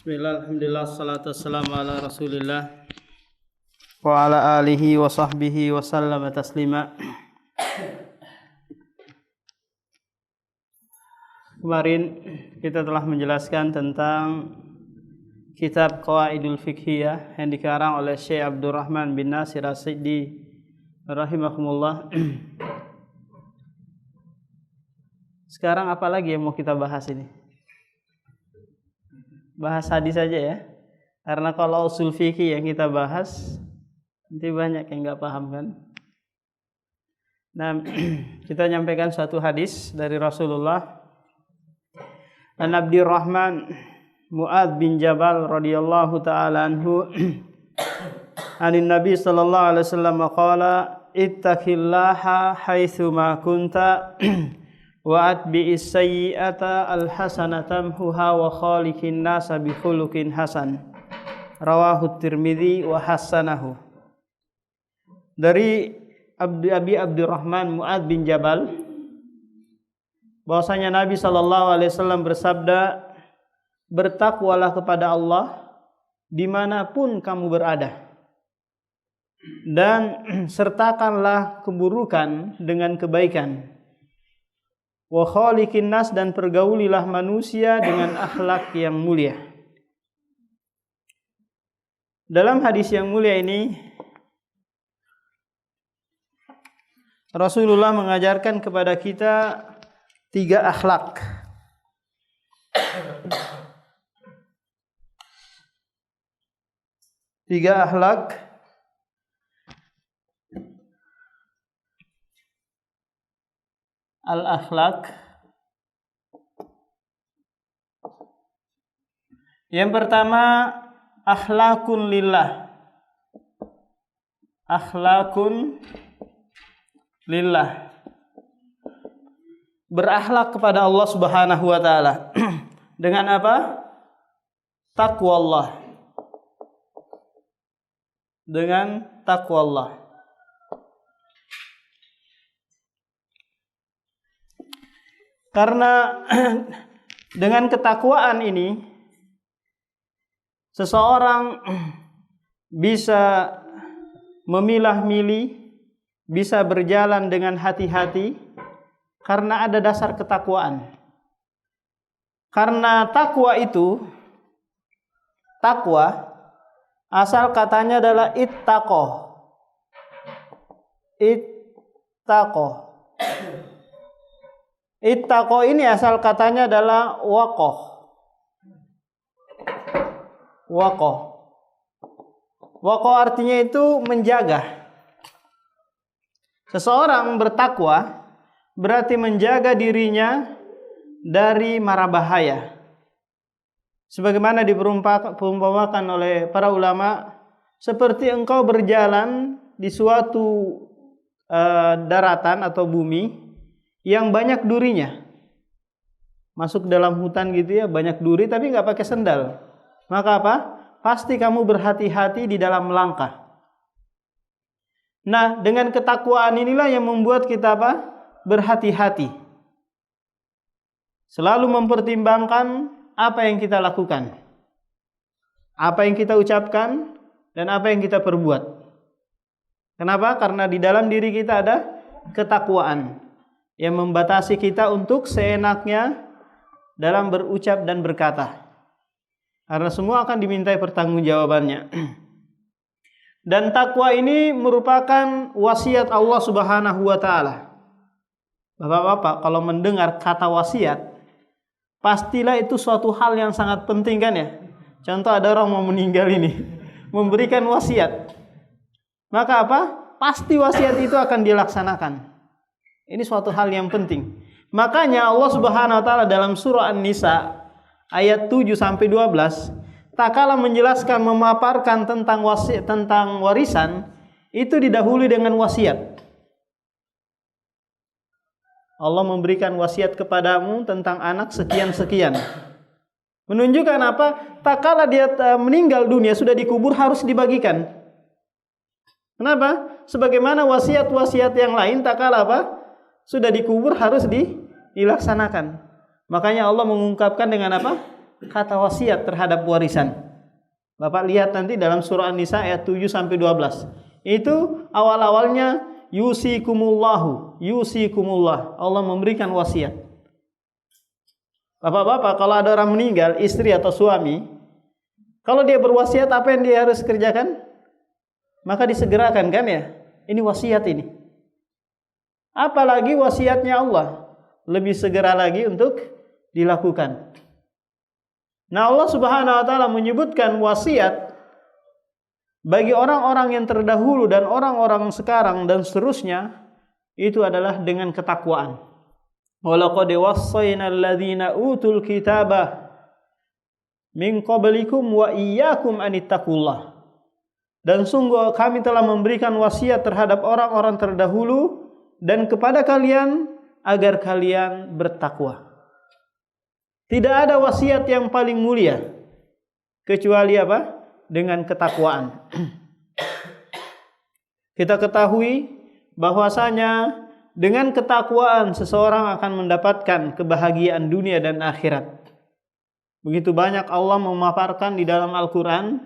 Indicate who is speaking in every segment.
Speaker 1: Bismillah, alhamdulillah, salatu wassalamu ala rasulillah wa ala alihi wa sahbihi wa sallama taslima. Kemarin kita telah menjelaskan tentang kitab Qawaidul Fiqhiyah yang dikarang oleh Syekh Abdurrahman bin Nasir As-Sa'di rahimahumullah. Sekarang apa lagi yang mau kita bahas ini? Bahas hadis saja ya, karena kalau usul fikih yang kita bahas nanti banyak yang nggak paham kan. Nah, kita nyampaikan satu hadis dari Rasulullah. An Abdurrahman Mu'adz bin Jabal radhiyallahu taala anhu anin Nabi sallallahu alaihi wasallam qala ittaqillaha haitsu ma kunta wa atbi'is sayyi'ata alhasanata tamhuha wa khaliqin nasa bi khuluqin hasan. Rawahu Tirmidzi wa hasanahu. Dari Abi Abdurrahman Mu'adz bin Jabal bahwasanya Nabi sallallahu alaihi wasallam bersabda, bertakwalah kepada Allah dimanapun kamu berada, dan sertakanlah keburukan dengan kebaikan. Wa khaliqin nas, dan pergaulilah manusia dengan akhlak yang mulia. Dalam hadis yang mulia ini Rasulullah mengajarkan kepada kita 3 akhlak. Tiga akhlak al-akhlak. Yang pertama, akhlakun lillah. Akhlakun lillah. Berakhlak kepada Allah Subhanahu wa taala. Dengan apa? Taqwa Allah. Dengan taqwa Allah. Karena dengan ketakwaan ini seseorang bisa memilah-milih, bisa berjalan dengan hati-hati karena ada dasar ketakwaan. Karena takwa itu, takwa asal katanya adalah ittaqo. Ittaqo. Ittaqo ini asal katanya adalah waqoh. Waqoh. Waqoh artinya itu menjaga. Seseorang bertakwa berarti menjaga dirinya dari mara bahaya. Sebagaimana diperumpamakan oleh para ulama, seperti engkau berjalan di suatu daratan atau bumi yang banyak durinya. Masuk dalam hutan gitu ya, banyak duri tapi nggak pakai sendal. Maka apa? Pasti kamu berhati-hati di dalam melangkah. Nah, dengan ketakwaan inilah yang membuat kita apa? Berhati-hati. Selalu mempertimbangkan apa yang kita lakukan, apa yang kita ucapkan, dan apa yang kita perbuat. Kenapa? Karena di dalam diri kita ada ketakwaan yang membatasi kita untuk seenaknya dalam berucap dan berkata. Karena semua akan dimintai pertanggungjawabannya. Dan takwa ini merupakan wasiat Allah Subhanahu wa taala. Bapak-bapak, kalau mendengar kata wasiat, pastilah itu suatu hal yang sangat penting kan ya. Contoh ada orang mau meninggal ini, memberikan wasiat. Maka apa? Pasti wasiat itu akan dilaksanakan. Ini suatu hal yang penting. Makanya Allah Subhanahu wa taala dalam surah An-Nisa ayat 7 sampai 12 tak kalah menjelaskan, memaparkan tentang wasiat, tentang warisan, itu didahului dengan wasiat. Allah memberikan wasiat kepadamu tentang anak sekian-sekian. Menunjukkan apa? Tak kalah dia meninggal dunia, sudah dikubur, harus dibagikan. Kenapa? Sebagaimana wasiat-wasiat yang lain tak kalah apa? Sudah dikubur harus dilaksanakan. Makanya Allah mengungkapkan dengan apa? kata wasiat terhadap warisan. Bapak lihat nanti dalam surah An-Nisa ayat 7 sampai 12. Itu awal-awalnya yusikumullahu, yusikumullah. Allah memberikan wasiat. Bapak-bapak, kalau ada orang meninggal, istri atau suami, kalau dia berwasiat, apa yang dia harus kerjakan? Maka disegerakan kan ya? Ini wasiat ini. Apalagi wasiatnya Allah, lebih segera lagi untuk dilakukan. Nah, Allah Subhanahu wa taala menyebutkan wasiat bagi orang-orang yang terdahulu dan orang-orang sekarang dan seterusnya itu adalah dengan ketakwaan. Walaqad wassayna alladzina utul kitaba min qablikum wa iyyakum anittaqullah. Dan sungguh kami telah memberikan wasiat terhadap orang-orang terdahulu dan kepada kalian agar kalian bertakwa. Tidak ada wasiat yang paling mulia kecuali apa? Dengan ketakwaan. Kita ketahui bahwasanya dengan ketakwaan seseorang akan mendapatkan kebahagiaan dunia dan akhirat. Begitu banyak Allah memaparkan di dalam Al-Qur'an,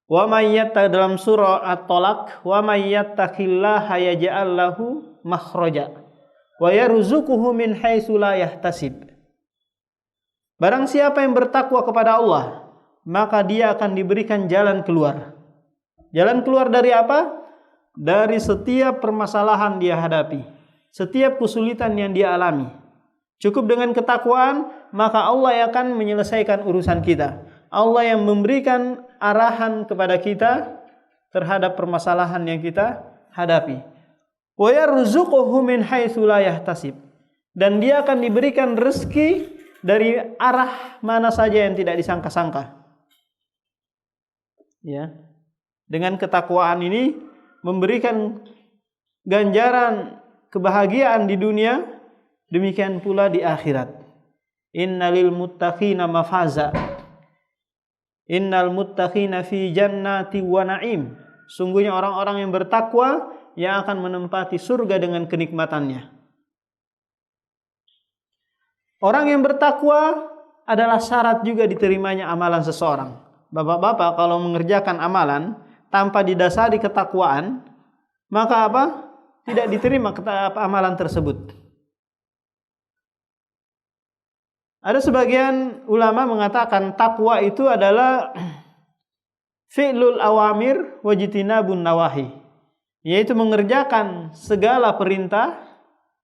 Speaker 1: wa may yattaq, dalam surah At-Talaq, wa may yattaqillaha yaj'al lahu makhraja wa yarzuquhu min haitsu la yahtasib. Barang siapa yang bertakwa kepada Allah, maka dia akan diberikan jalan keluar. Jalan keluar dari apa? Dari setiap permasalahan dia hadapi, setiap kesulitan yang dia alami. Cukup dengan ketakwaan, maka Allah akan menyelesaikan urusan kita. Allah yang memberikan arahan kepada kita terhadap permasalahan yang kita hadapi. Wa yarzuquhu min haitsu la yahtasib. Dan dia akan diberikan rezeki dari arah mana saja yang tidak disangka-sangka. Ya. Dengan ketakwaan ini memberikan ganjaran kebahagiaan di dunia, demikian pula di akhirat. Innalil muttaqina mafaza. Innal muttaqina fi jannati wa na'im. Sungguhnya orang-orang yang bertakwa yang akan menempati surga dengan kenikmatannya. Orang yang bertakwa adalah syarat juga diterimanya amalan seseorang. Bapak-bapak, kalau mengerjakan amalan tanpa didasari ketakwaan, maka apa? Tidak diterima amalan tersebut. Ada sebagian ulama mengatakan takwa itu adalah fi'lul awamir wajtinabun nawahi, yaitu mengerjakan segala perintah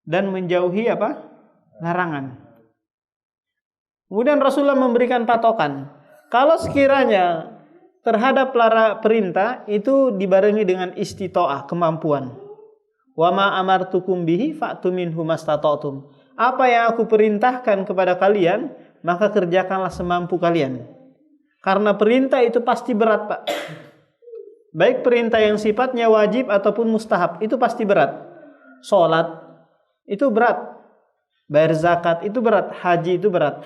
Speaker 1: dan menjauhi apa? Larangan. Kemudian Rasulullah memberikan patokan. Kalau sekiranya terhadap perintah itu dibarengi dengan istito'ah, kemampuan. Wa ma amartukum bihi fa'tu minhu mastata'tum. Apa yang aku perintahkan kepada kalian, maka kerjakanlah semampu kalian. Karena perintah itu pasti berat, Pak. Baik perintah yang sifatnya wajib ataupun mustahab, itu pasti berat. Salat itu berat. Bayar zakat itu berat, haji itu berat.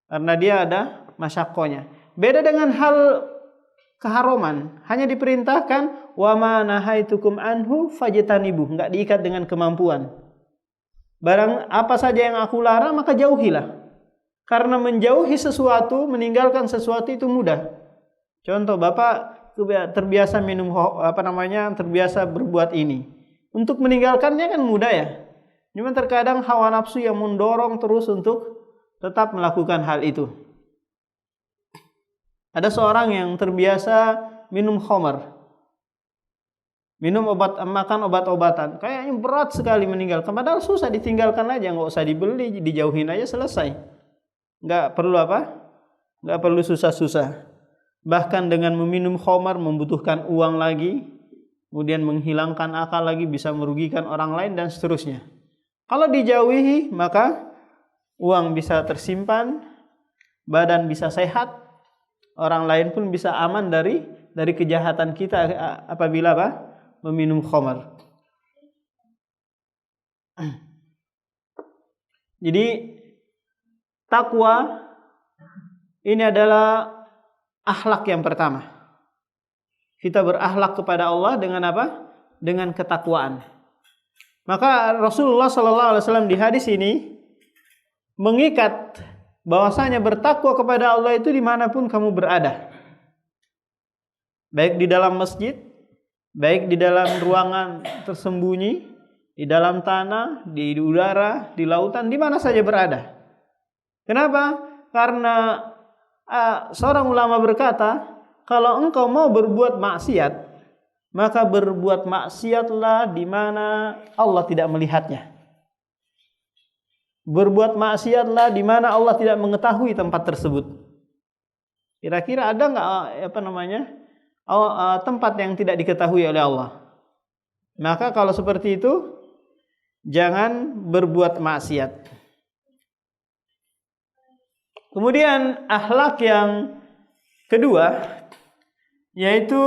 Speaker 1: Karena dia ada masyaqqahnya. Beda dengan hal keharuman, hanya diperintahkan wa ma nahaitukum anhu fajtanibuh, enggak diikat dengan kemampuan. Barang apa saja yang aku larang maka jauhilah. Karena menjauhi sesuatu, meninggalkan sesuatu itu mudah. Contoh, Bapak terbiasa minum terbiasa berbuat ini. Untuk meninggalkannya kan mudah ya. Cuma terkadang hawa nafsu yang mendorong terus untuk tetap melakukan hal itu. Ada seorang yang terbiasa minum khamar, makan obat-obatan, kayaknya berat sekali meninggalkan. Padahal susah, ditinggalkan aja, nggak usah dibeli, dijauhin aja selesai. Nggak perlu apa? Nggak perlu susah-susah. Bahkan dengan meminum khamar membutuhkan uang lagi, kemudian menghilangkan akal lagi, bisa merugikan orang lain dan seterusnya. Kalau dijauhi maka uang bisa tersimpan, badan bisa sehat, orang lain pun bisa aman dari kejahatan kita apabila apa? Meminum khamar. Jadi takwa ini adalah akhlak yang pertama. Kita berakhlak kepada Allah dengan apa? Dengan ketakwaan. Maka Rasulullah SAW di hadis ini mengikat bahwasanya bertakwa kepada Allah itu dimanapun kamu berada, baik di dalam masjid, baik di dalam ruangan tersembunyi, di dalam tanah, di udara, di lautan, di mana saja berada. Kenapa? Karena seorang ulama berkata, kalau engkau mau berbuat maksiat, maka berbuat maksiatlah di mana Allah tidak melihatnya. Berbuat maksiatlah di mana Allah tidak mengetahui tempat tersebut. Kira-kira ada nggak tempat yang tidak diketahui oleh Allah? Maka kalau seperti itu, jangan berbuat maksiat. Kemudian akhlak yang kedua yaitu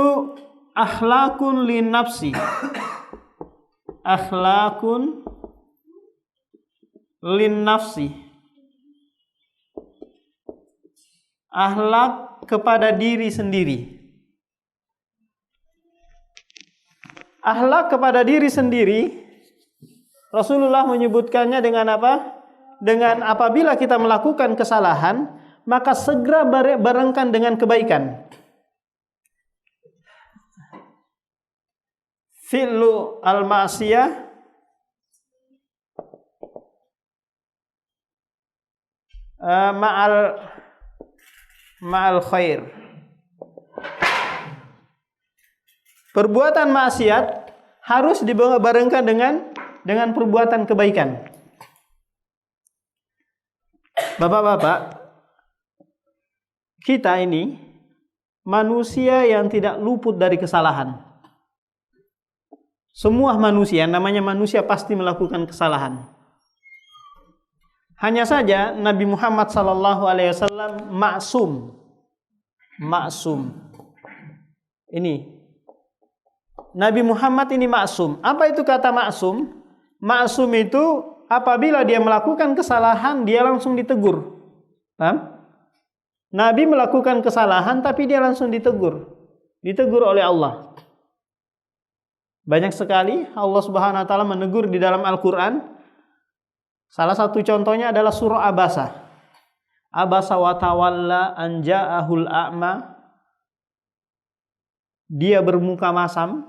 Speaker 1: akhlakun linnafsi. Akhlakun linnafsi. Akhlak kepada diri sendiri. Akhlak kepada diri sendiri, Rasulullah menyebutkannya dengan apa? Dengan apabila kita melakukan kesalahan, maka segera barengkan dengan kebaikan. Fi'lu al-ma'siyah ma'al khair. Perbuatan maksiat harus dibarengkan dengan perbuatan kebaikan. Bapak-bapak, kita ini manusia yang tidak luput dari kesalahan. Semua manusia, namanya manusia pasti melakukan kesalahan. Hanya saja Nabi Muhammad SAW maksum. Ini Nabi Muhammad ini maksum. Apa itu kata maksum? Maksum itu apabila dia melakukan kesalahan, dia langsung ditegur. Paham? Nabi melakukan kesalahan tapi dia langsung ditegur. Ditegur oleh Allah. Banyak sekali Allah Subhanahu wa taala menegur di dalam Al-Qur'an. Salah satu contohnya adalah surah Abasa. Abasa wa tawalla an ja'ahul a'ma. Dia bermuka masam.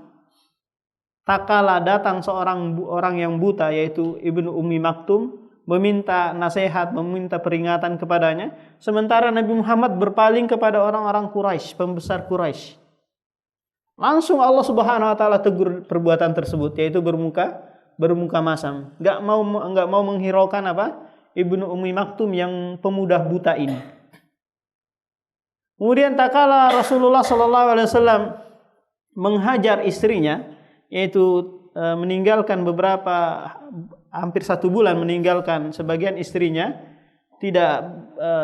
Speaker 1: Tak kala datang seorang orang yang buta, yaitu Ibnu Ummi Maktum, meminta nasihat, meminta peringatan kepadanya, sementara Nabi Muhammad berpaling kepada orang-orang Quraisy, pembesar Quraisy. Langsung Allah Subhanahu wa taala tegur perbuatan tersebut, yaitu bermuka masam. Enggak mau menghiraukan apa? Ibnu Ummi Maktum yang pemuda buta ini. Kemudian tatkala Rasulullah sallallahu alaihi wasallam menghajar istrinya, yaitu meninggalkan hampir 1 bulan meninggalkan sebagian istrinya, tidak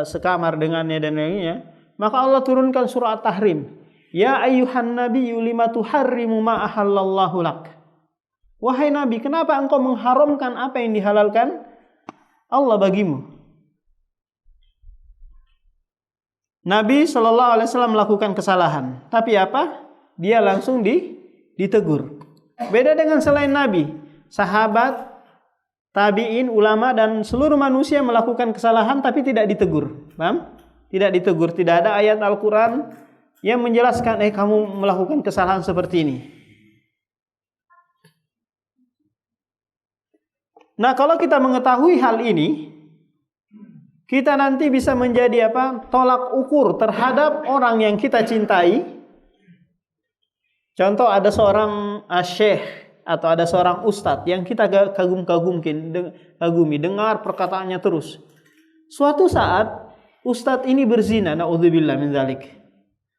Speaker 1: sekamar dengannya dan lainnya, maka Allah turunkan surah At-Tahrim. Ya ayyuhan nabiyyu lima tuharrimu ma ahallallahu lak. Wahai Nabi, kenapa engkau mengharamkan apa yang dihalalkan Allah bagimu? Nabi SAW melakukan kesalahan, tapi apa? Dia langsung ditegur. Beda dengan selain Nabi, sahabat, tabi'in, ulama dan seluruh manusia melakukan kesalahan tapi tidak ditegur. Paham? Tidak ditegur, tidak ada ayat Al-Qur'an yang menjelaskan kamu melakukan kesalahan seperti ini. Nah, kalau kita mengetahui hal ini, kita nanti bisa menjadi apa? Tolak ukur terhadap orang yang kita cintai. Contoh, ada seorang syekh atau ada seorang ustadz yang kita kagumi, dengar perkataannya terus. Suatu saat ustadz ini berzina, naudzubillah min dzalik.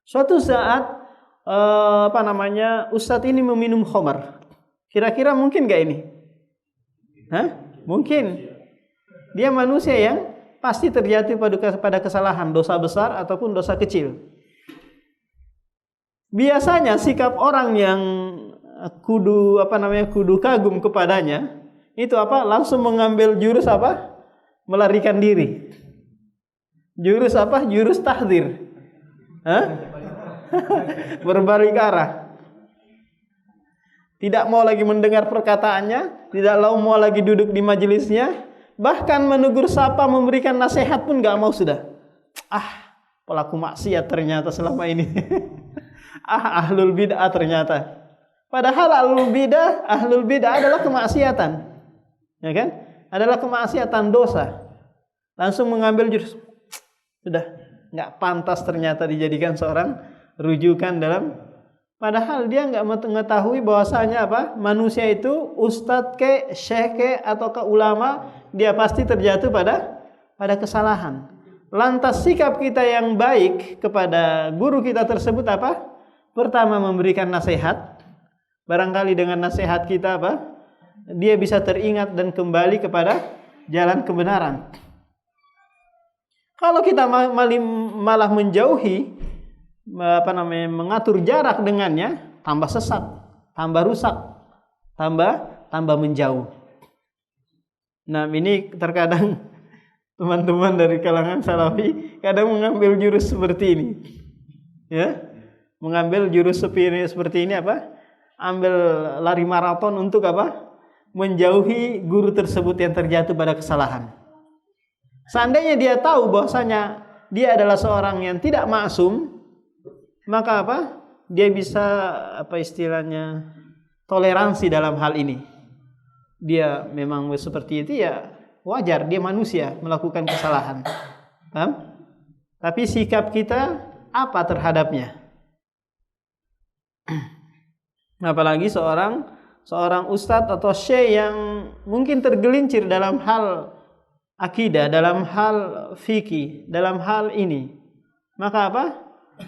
Speaker 1: Suatu saat ustadz ini meminum khamar. Kira-kira mungkin gak ini? Mungkin. Dia manusia yang pasti terjatuh pada kesalahan, dosa besar ataupun dosa kecil. Biasanya sikap orang yang kudu kagum kepadanya itu apa? Langsung mengambil jurus apa? Melarikan diri. Jurus apa? Jurus tahdzir. Berbalik arah. Tidak mau lagi mendengar perkataannya, tidak mau lagi duduk di majelisnya. Bahkan menegur sapa, memberikan nasihat pun nggak mau sudah. Pelaku maksiat ternyata selama ini. Ahlul bid'ah ternyata. Padahal ahlul bid'ah adalah kemaksiatan. Ya kan? Adalah kemaksiatan, dosa. Langsung mengambil jurus. Sudah, nggak pantas ternyata dijadikan seorang rujukan dalam. Padahal dia nggak mengetahui bahwasanya manusia itu ustadz ke, syekh ke, atau ke ulama, dia pasti terjatuh pada kesalahan. Lantas sikap kita yang baik kepada guru kita tersebut apa? Pertama, memberikan nasihat. Barangkali dengan nasihat kita dia bisa teringat dan kembali kepada jalan kebenaran. Kalau kita malah menjauhi, mengatur jarak dengannya, tambah sesat, tambah rusak, tambah menjauh. Nah, ini terkadang teman-teman dari kalangan salafi kadang mengambil jurus seperti ini. Ya. Mengambil jurus seperti ini ambil lari maraton untuk menjauhi guru tersebut yang terjatuh pada kesalahan. Seandainya dia tahu bahwasanya dia adalah seorang yang tidak maksum, maka dia bisa istilahnya toleransi dalam hal ini. Dia memang seperti itu, ya wajar, dia manusia melakukan kesalahan. Paham? Tapi sikap kita apa terhadapnya? Apalagi seorang ustadz atau syekh yang mungkin tergelincir dalam hal akidah, dalam hal fikih, dalam hal ini. Maka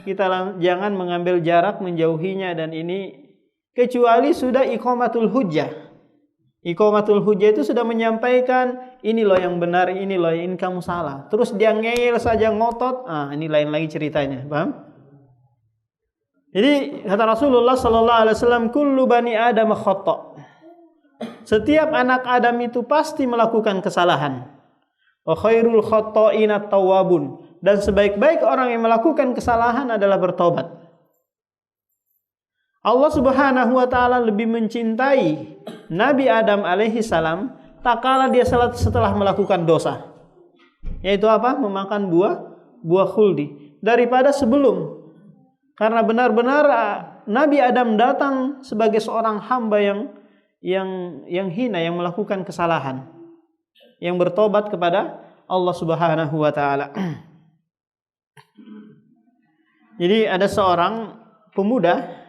Speaker 1: kita jangan mengambil jarak, menjauhinya, dan ini kecuali sudah iqamatul hujjah. Iqamatul hujjah itu sudah menyampaikan ini loh yang benar, ini loh ini kamu salah. Terus dia ngeyel saja, ngotot, ini lain lagi ceritanya, paham? Jadi kata Rasulullah sallallahu alaihi wasallam, kullu bani Adam khata'. Setiap anak Adam itu pasti melakukan kesalahan. Wa khairul khata'ina tawwabun. Dan sebaik-baik orang yang melakukan kesalahan adalah bertobat. Allah Subhanahu wa taala lebih mencintai Nabi Adam alaihi salam tak kala dia setelah melakukan dosa. Yaitu memakan buah khuldi, daripada sebelum. Karena benar-benar Nabi Adam datang sebagai seorang hamba yang hina, yang melakukan kesalahan, yang bertobat kepada Allah Subhanahu wa taala. Jadi ada seorang pemuda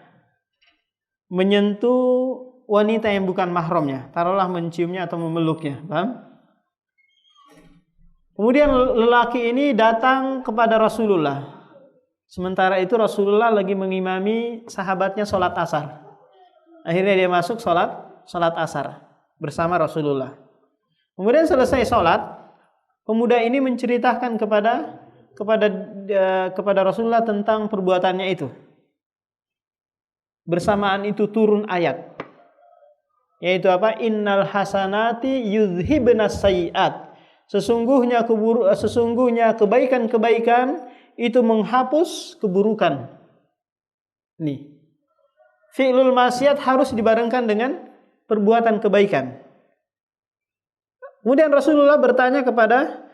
Speaker 1: menyentuh wanita yang bukan mahramnya, taruhlah menciumnya atau memeluknya, paham? Kemudian lelaki ini datang kepada Rasulullah. Sementara itu Rasulullah lagi mengimami sahabatnya sholat asar. Akhirnya dia masuk sholat asar bersama Rasulullah. Kemudian selesai sholat, pemuda ini menceritakan kepada Rasulullah tentang perbuatannya itu. Bersamaan itu turun ayat, yaitu innal hasanati yudhibnas sayyi'at. Sesungguhnya kebaikan-kebaikan itu menghapus keburukan. Nih, fi'lul maksiat harus dibarengkan dengan perbuatan kebaikan. Kemudian Rasulullah bertanya kepada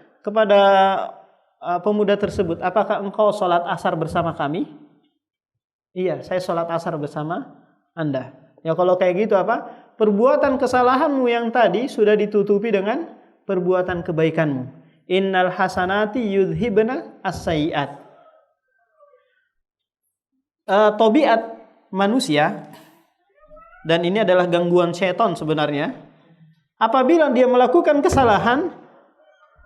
Speaker 1: pemuda tersebut, apakah engkau sholat asar bersama kami? Iya, saya sholat asar bersama Anda. Ya kalau kayak gitu perbuatan kesalahanmu yang tadi sudah ditutupi dengan perbuatan kebaikanmu. Innal hasanati yudhibna as-sayyi'at. Tabiat manusia, dan ini adalah gangguan syaitan sebenarnya. Apabila dia melakukan kesalahan,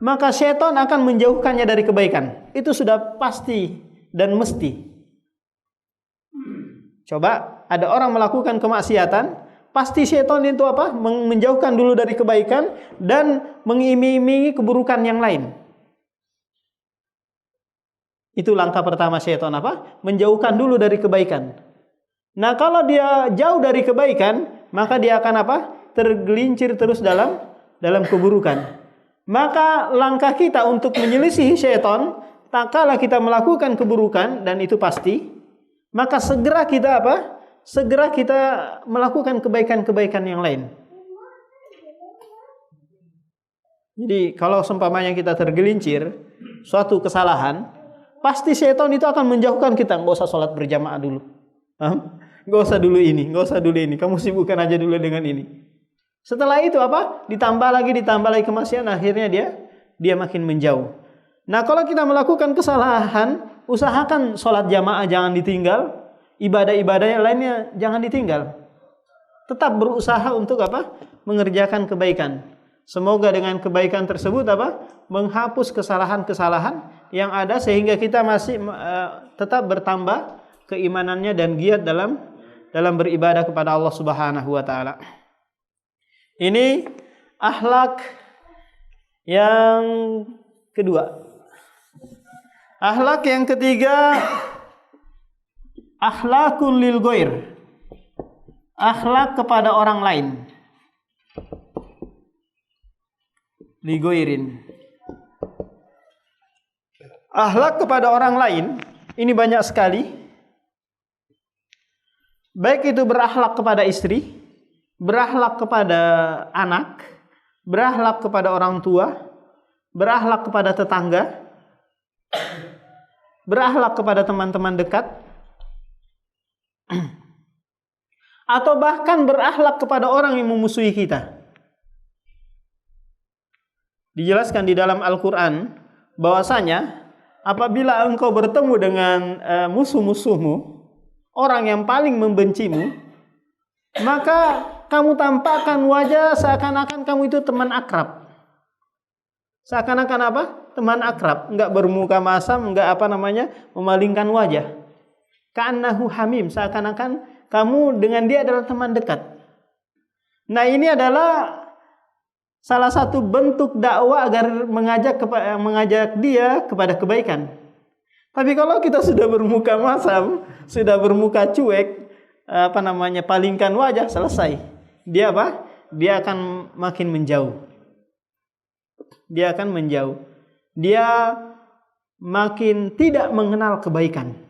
Speaker 1: maka syaitan akan menjauhkannya dari kebaikan. Itu sudah pasti dan mesti. Coba ada orang melakukan kemaksiatan, pasti syaitan itu menjauhkan dulu dari kebaikan dan mengiming-imingi keburukan yang lain. Itu langkah pertama syaitan menjauhkan dulu dari kebaikan. Nah, kalau dia jauh dari kebaikan, maka dia akan tergelincir terus dalam keburukan. Maka langkah kita untuk menyelisihi syaitan, tak kala kita melakukan keburukan, dan itu pasti, maka segera kita melakukan kebaikan-kebaikan yang lain. Jadi kalau seumpamanya kita tergelincir suatu kesalahan, pasti setan itu akan menjauhkan kita. Nggak usah sholat berjamaah dulu. Nggak usah dulu ini, nggak usah dulu ini. Kamu sibukkan aja dulu dengan ini. Setelah itu apa? Ditambah lagi kemaksiatan. Akhirnya dia makin menjauh. Nah kalau kita melakukan kesalahan, usahakan sholat jamaah jangan ditinggal. Ibadah-ibadah yang lainnya jangan ditinggal. Tetap berusaha untuk apa? Mengerjakan kebaikan. Semoga dengan kebaikan tersebut apa? Menghapus kesalahan-kesalahan yang ada sehingga kita masih tetap bertambah keimanannya dan giat dalam beribadah kepada Allah Subhanahu wa taala. Ini akhlak yang kedua. Akhlak yang ketiga, akhlakul lil ghair. Akhlak kepada orang lain. Ligoirin. Akhlak kepada orang lain ini banyak sekali. Baik itu berakhlak kepada istri, berakhlak kepada anak, berakhlak kepada orang tua, berakhlak kepada tetangga, berakhlak kepada teman-teman dekat, atau bahkan berakhlak kepada orang yang memusuhi kita. Dijelaskan di dalam Al-Quran bahwasanya apabila engkau bertemu dengan musuh-musuhmu, orang yang paling membencimu, maka kamu tampakkan wajah seakan-akan kamu itu teman akrab. Seakan-akan apa? Teman akrab, enggak bermuka masam, enggak memalingkan wajah. Ka'annahu hamim, seakan-akan kamu dengan dia adalah teman dekat. Nah, ini adalah salah satu bentuk dakwah agar mengajak dia kepada kebaikan. Tapi kalau kita sudah bermuka masam, sudah bermuka cuek, palingkan wajah, selesai. Dia apa? Dia akan makin menjauh. Dia akan menjauh. Dia makin tidak mengenal kebaikan.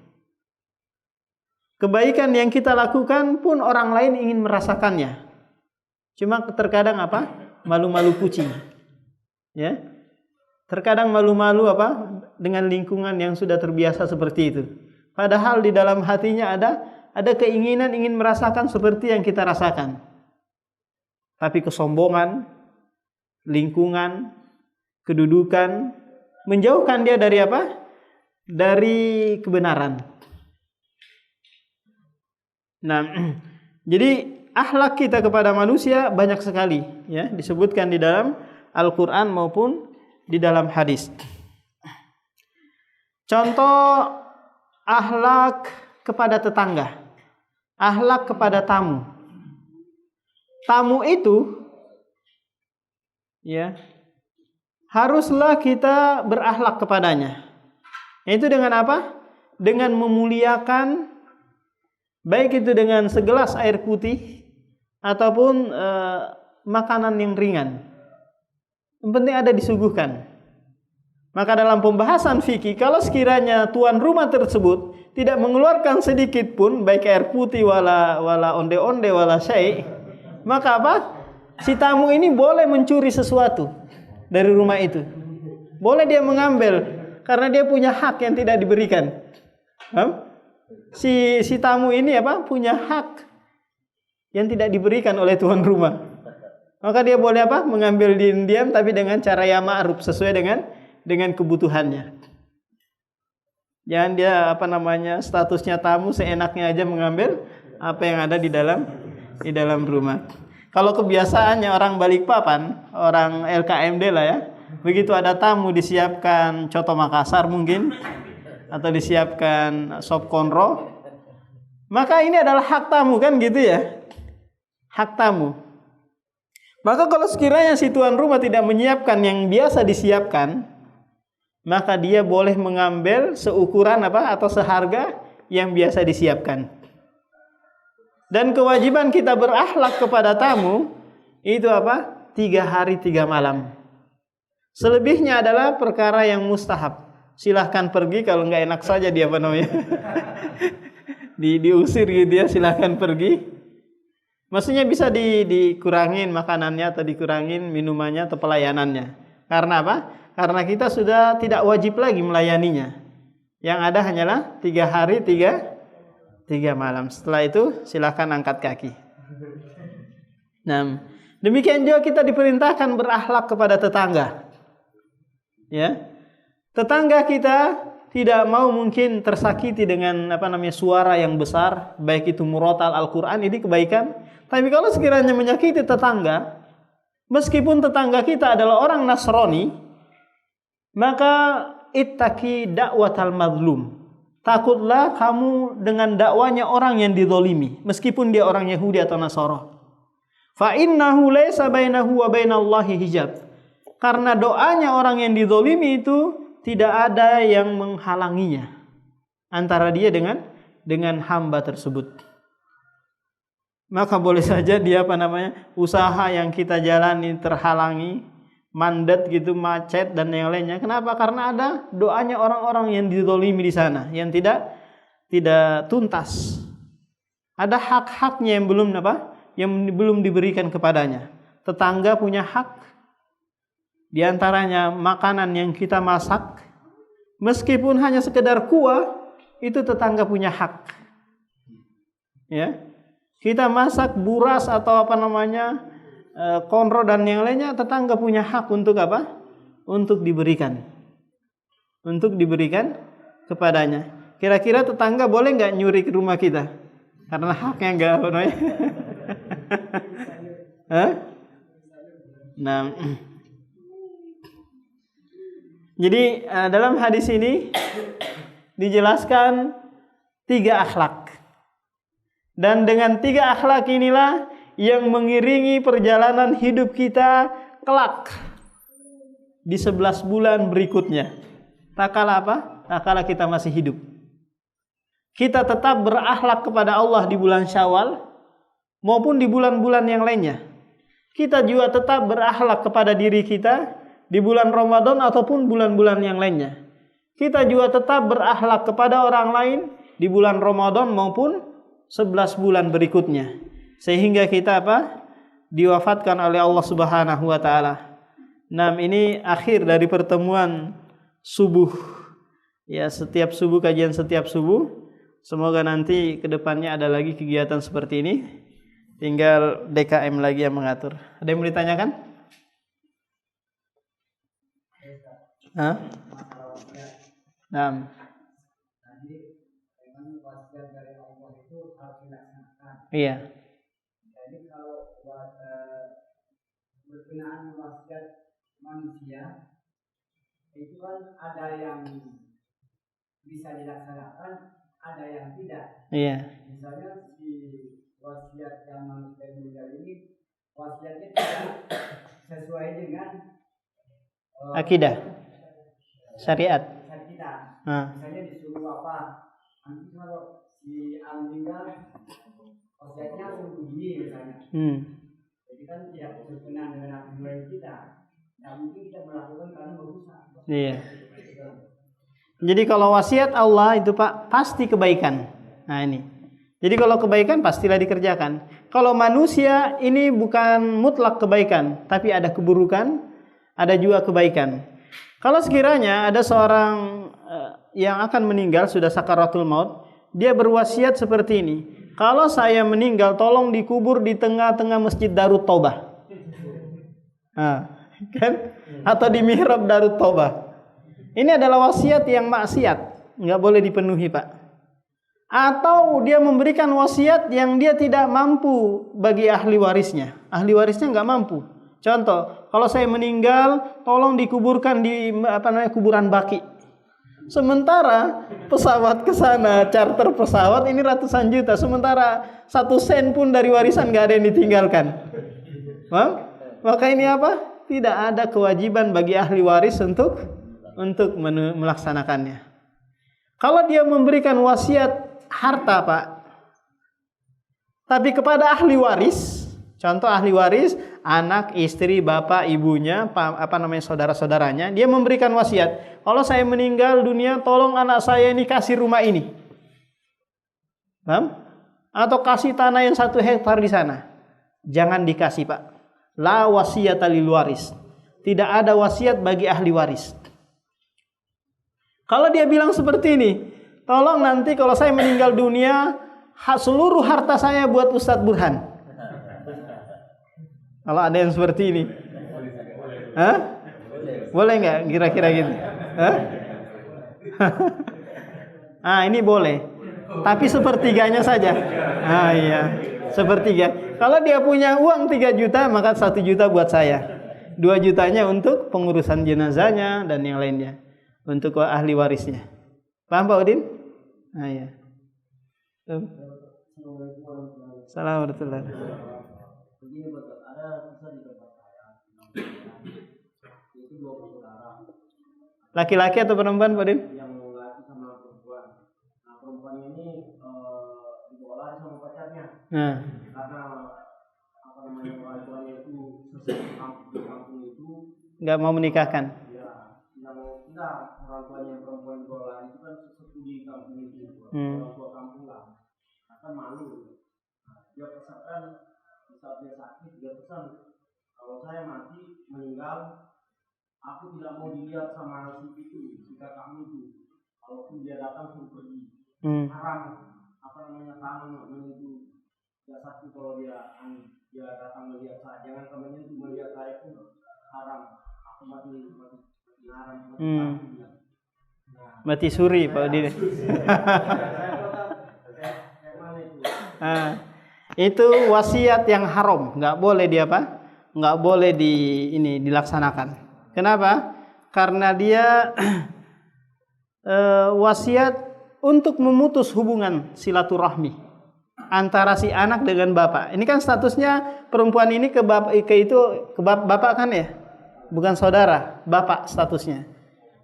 Speaker 1: Kebaikan yang kita lakukan pun orang lain ingin merasakannya. Cuma terkadang apa? Malu-malu kucing, ya. Terkadang malu-malu dengan lingkungan yang sudah terbiasa seperti itu. Padahal di dalam hatinya ada keinginan ingin merasakan seperti yang kita rasakan. Tapi kesombongan, lingkungan, kedudukan menjauhkan dia dari apa? Dari kebenaran. Nah, jadi akhlak kita kepada manusia banyak sekali, ya, disebutkan di dalam Al-Quran maupun di dalam hadis. Contoh akhlak kepada tetangga, akhlak kepada tamu. Tamu itu, ya, haruslah kita berakhlak kepadanya. Itu dengan apa? Dengan memuliakan, baik itu dengan segelas air putih ataupun makanan yang ringan. Yang penting ada disuguhkan. Maka dalam pembahasan fikih, kalau sekiranya tuan rumah tersebut tidak mengeluarkan sedikit pun, baik air putih wala onde-onde wala syai', maka apa? Si tamu ini boleh mencuri sesuatu dari rumah itu. Boleh dia mengambil karena dia punya hak yang tidak diberikan. Si tamu ini punya hak yang tidak diberikan oleh tuan rumah. Maka dia boleh mengambil diam-diam tapi dengan cara yang ma'ruf, sesuai dengan kebutuhannya. Jangan dia statusnya tamu seenaknya aja mengambil apa yang ada di dalam rumah. Kalau kebiasaannya orang Balikpapan, orang LKMD lah ya, begitu ada tamu disiapkan coto Makassar mungkin, atau disiapkan sop konro, maka ini adalah hak tamu kan gitu ya, hak tamu. Maka kalau sekiranya si tuan rumah tidak menyiapkan yang biasa disiapkan, maka dia boleh mengambil seukuran atau seharga yang biasa disiapkan. Dan kewajiban kita berakhlak kepada tamu itu 3 hari 3 malam. Selebihnya adalah perkara yang mustahab. Silahkan pergi, kalau nggak enak saja dia diusir gitu ya, silahkan pergi. Maksudnya bisa dikurangin makanannya atau dikurangin minumannya atau pelayanannya. Karena apa? Karena kita sudah tidak wajib lagi melayaninya. Yang ada hanyalah 3 hari 3 malam. Setelah itu silakan angkat kaki. Nah, demikian juga kita diperintahkan berakhlak kepada tetangga. Ya. Tetangga kita tidak mau mungkin tersakiti dengan suara yang besar, baik itu murotal Al-Qur'an, ini kebaikan. Tapi kalau sekiranya menyakiti tetangga, meskipun tetangga kita adalah orang Nasrani, maka ittaqi da'watal mazlum. Takutlah kamu dengan dakwanya orang yang dizalimi, meskipun dia orang Yahudi atau Nasara. Fa innahu laisa bainahu wa bainallahi hijab. Karena doanya orang yang dizalimi itu tidak ada yang menghalanginya antara dia dengan hamba tersebut. Maka boleh saja dia usaha yang kita jalani terhalangi, mandat gitu, macet dan yang lainnya. Kenapa? Karena ada doanya orang-orang yang dizalimi di sana yang tidak tuntas. Ada hak-haknya yang belum diberikan kepadanya. Tetangga punya hak, di antaranya makanan yang kita masak, meskipun hanya sekedar kuah, itu tetangga punya hak. Ya. Kita masak buras atau konro dan yang lainnya, tetangga punya hak untuk apa? Untuk diberikan. Untuk diberikan kepadanya. Kira-kira tetangga boleh nggak nyuri ke rumah kita? Karena haknya nggak Nah, jadi dalam hadis ini dijelaskan 3 akhlak. Dan dengan 3 akhlak inilah yang mengiringi perjalanan hidup kita kelak di 11 bulan berikutnya. Tak kala kita masih hidup. Kita tetap berakhlak kepada Allah di bulan Syawal maupun di bulan-bulan yang lainnya. Kita juga tetap berakhlak kepada diri kita di bulan Ramadan ataupun bulan-bulan yang lainnya. Kita juga tetap berakhlak kepada orang lain di bulan Ramadan maupun 11 bulan berikutnya. Sehingga kita diwafatkan oleh Allah Subhanahu wa taala. Nah, ini akhir dari pertemuan subuh. Ya, setiap subuh, kajian setiap subuh. Semoga nanti kedepannya ada lagi kegiatan seperti ini. Tinggal DKM lagi yang mengatur. Ada yang mau ditanyakan? Hah? Nah. Iya.
Speaker 2: Jadi kalau berkenaan wasiat manusia itu kan ada yang bisa dilaksanakan, ada yang tidak.
Speaker 1: Iya.
Speaker 2: Misalnya si wasiat yang manusia meninggal ini wasiatnya tidak sesuai dengan
Speaker 1: akidah syariat.
Speaker 2: Kita. Misalnya disuruh apa? Nanti kalau si meninggal wasiatnya langsung begini misalnya. Jadi kan tidak berkenaan dengan akidah kita. Tidak mungkin kita melakukan karena merusak.
Speaker 1: Iya. Jadi kalau wasiat Allah itu Pak pasti kebaikan. Nah ini. Jadi kalau kebaikan pastilah dikerjakan. Kalau manusia ini bukan mutlak kebaikan, tapi ada keburukan, ada juga kebaikan. Kalau sekiranya ada seorang yang akan meninggal sudah sakaratul maut, dia berwasiat seperti ini. Kalau saya meninggal, tolong dikubur di tengah-tengah Masjid Darut Taubah. Kan? Atau di mihrab Darut Taubah. Ini adalah wasiat yang maksiat, nggak boleh dipenuhi, Pak. Atau dia memberikan wasiat yang dia tidak mampu bagi ahli warisnya. Ahli warisnya nggak mampu. Contoh, kalau saya meninggal, tolong dikuburkan di kuburan baki. Sementara pesawat ke sana, charter pesawat ini ratusan juta. Sementara 1 sen pun dari warisan nggak ada yang ditinggalkan. Maka ini apa? Tidak ada kewajiban bagi ahli waris untuk melaksanakannya. Kalau dia memberikan wasiat harta, Pak, tapi kepada ahli waris, contoh ahli waris, anak, istri, bapak, ibunya, saudara-saudaranya, dia memberikan wasiat, kalau saya meninggal dunia, tolong anak saya ini kasih rumah ini. Atau kasih tanah yang 1 hektar di sana. Jangan dikasih, Pak. La wasiyata lil waris. Tidak ada wasiat bagi ahli waris. Kalau dia bilang seperti ini, tolong nanti kalau saya meninggal dunia, seluruh harta saya buat Ustadz Burhan. Kalau ada yang seperti ini, hah? Boleh nggak kira-kira gitu? Hah? Ini boleh. Tapi sepertiganya saja. Iya, sepertiga. Kalau dia punya uang 3 juta, maka 1 juta buat saya. 2 jutanya untuk pengurusan jenazahnya dan yang lainnya. Untuk ahli warisnya. Paham Pak Udin? Iya. Assalamualaikum warahmatullahi wabarakatuh.
Speaker 2: Begini betul, ada kisah di tempat saya. Itu 2 bersaudara.
Speaker 1: Laki-laki atau perempuan Pak Udin?
Speaker 2: Yang laki sama perempuan. Nah perempuan ini dibawa lari sama pacarnya. Karena apa namanya orang tuanya itu sesama kampung itu
Speaker 1: nggak mau menikahkan.
Speaker 2: Ya, yang enggak orang tuanya perempuan dibawa lari itu kan sesepuh di kampung itu. Orang tua kampung lah. Akan malu. Nah, dia pesankan di saat dia sakit dia pesan kalau saya mati meninggal aku tidak mau dilihat sama si itu, si kakakmu itu. Walaupun dia datang suruh pergi. Haram apa namanya tangan menyentuh jasadku kalau dia datang melihat saya. Jangan temannya itu melihat saya pun haram. Aku mati haram.
Speaker 1: Mati suri Pak Udin. Itu wasiat yang haram, nggak boleh nggak boleh dilaksanakan. Kenapa? Karena dia wasiat untuk memutus hubungan silaturahmi antara si anak dengan bapak. Ini kan statusnya perempuan ini ke bapak kan ya, bukan saudara, bapak statusnya.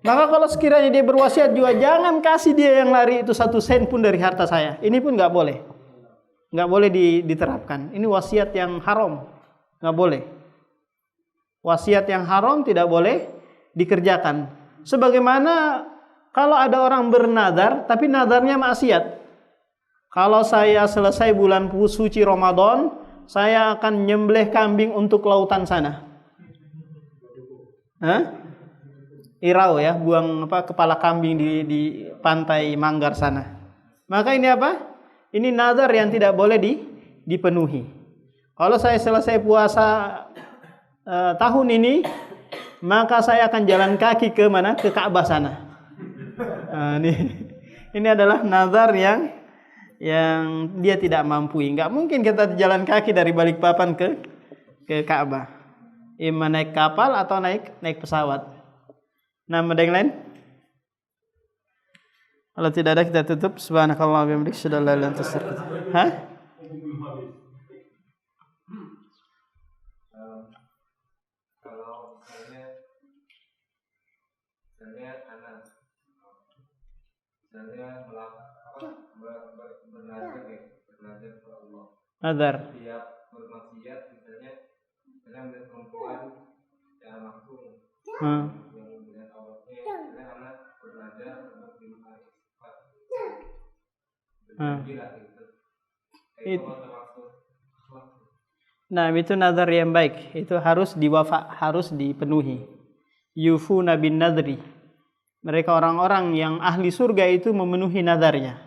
Speaker 1: Maka kalau sekiranya dia berwasiat juga jangan kasih dia yang lari itu 1 sen pun dari harta saya. Ini pun nggak boleh. Nggak boleh diterapkan. Ini wasiat yang haram. Nggak boleh. Wasiat yang haram tidak boleh dikerjakan. Sebagaimana kalau ada orang bernadar, tapi nadarnya maksiat. Kalau saya selesai bulan suci Ramadan, saya akan nyembelih kambing untuk lautan sana. Irau ya, buang kepala kambing di pantai Manggar sana. Maka ini apa? Ini nazar yang tidak boleh dipenuhi. Kalau saya selesai puasa tahun ini, maka saya akan jalan kaki ke mana? Ke Ka'bah sana. Ini adalah nazar yang dia tidak mampu. Enggak mungkin kita jalan kaki dari Balikpapan ke Ka'bah. Ima naik kapal atau naik pesawat. Nah, ada yang lain? Kalau tidak ada kita tutup. Subhanakallah wa bihamdika asyhadu an la ilaha illa anta astaghfiruka. Hah?
Speaker 3: Kalau misalnya anak bernazar ke Allah.
Speaker 1: Nazar.
Speaker 3: Dia bermaksiat misalnya melihat perempuan yang langsung yang melihat auratnya, misalnya anak bernazar untuk dimakai
Speaker 1: Nah, itu nazar yang baik. Itu harus harus dipenuhi. Yufuna bin nadri. Mereka orang-orang yang ahli surga itu memenuhi nazarnya.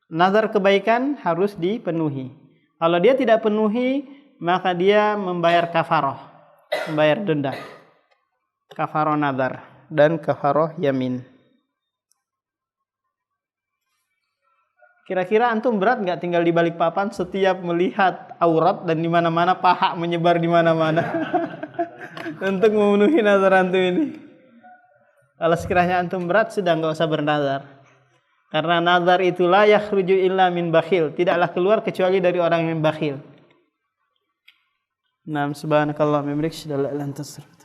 Speaker 1: Nazar kebaikan harus dipenuhi. Kalau dia tidak penuhi, maka dia membayar kafaroh, membayar denda. Kafaroh nazar dan kafaroh yamin. Kira-kira antum berat nggak tinggal di Balikpapan setiap melihat aurat dan di mana-mana paha menyebar di mana-mana untuk memenuhi nazar antum ini? Kalau sekiranya antum berat sudah nggak usah bernazar. Karena nazar itulah yakhruju illa min bakhil, tidaklah keluar kecuali dari orang yang bakhil. Naam subhanakallah wa bihamdika asyhadu an la ilaha illa anta astaghfiruka